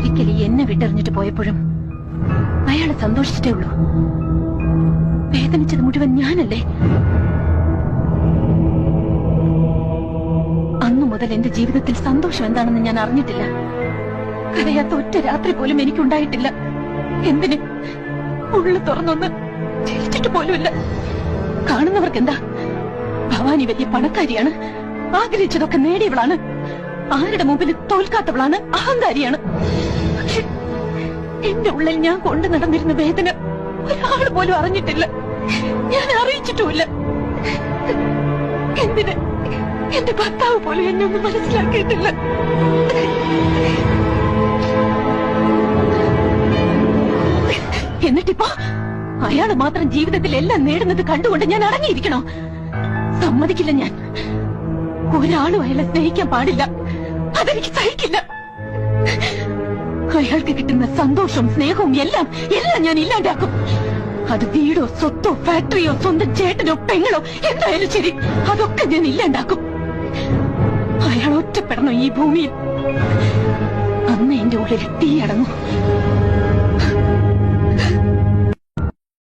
ഒരിക്കലും എന്നെ വിട്ടെറിഞ്ഞിട്ട് പോയപ്പോഴും അയാളെ സന്തോഷിച്ചിട്ടേ ഉള്ളൂ. വേദനിച്ചത് മുഴുവൻ ഞാനല്ലേ? അന്നു മുതൽ എന്റെ ജീവിതത്തിൽ സന്തോഷം എന്താണെന്ന് ഞാൻ അറിഞ്ഞിട്ടില്ല. കരയാത്ത ഒറ്റ രാത്രി പോലും എനിക്കുണ്ടായിട്ടില്ല. എന്തിന്? ഉള്ളു തുറന്നൊന്ന് ചിരിച്ചിട്ട് പോലുമില്ല. കാണുന്നവർക്ക് എന്താ, ഭവാനി വലിയ പണക്കാരിയാണ്, ആഗ്രഹിച്ചതൊക്കെ നേടിയവളാണ്, ആരുടെ മുമ്പിൽ തോൽക്കാത്തവളാണ്, അഹങ്കാരിയാണ്. പക്ഷെ എന്റെ ഉള്ളിൽ ഞാൻ കൊണ്ടു നടന്നിരുന്ന വേദന ഒരാൾ പോലും അറിഞ്ഞിട്ടില്ല. ഞാൻ അറിയിച്ചിട്ടുമില്ല. എന്തിന്? എന്റെ ഭർത്താവ് പോലും എന്നെ ഒന്നും മനസ്സിലാക്കിയിട്ടില്ല. എന്നിട്ടിപ്പോ അയാള് മാത്രം ജീവിതത്തിൽ എല്ലാം നേടുന്നത് കണ്ടുകൊണ്ട് ഞാൻ അടങ്ങിയിരിക്കണോ? സമ്മതിക്കില്ല. ഞാൻ ഒരാളും അയാളെ സ്നേഹിക്കാൻ പാടില്ല. അതെനിക്ക് സഹിക്കില്ല. അയാൾക്ക് കിട്ടുന്ന സന്തോഷവും സ്നേഹവും എല്ലാം ഞാൻ ഇല്ലാണ്ടാക്കും. അത് വീടോ സ്വത്തോ ഫാക്ടറിയോ സ്വന്തം ചേട്ടനോ പെങ്ങളോ എന്തായാലും ശരി, അതൊക്കെ ഞാൻ ഇല്ലാണ്ടാക്കും. അയാൾ ഒറ്റപ്പെടണം ഈ ഭൂമിയിൽ. അന്ന് എന്റെ ഉള്ളിൽ തീ അടങ്ങും.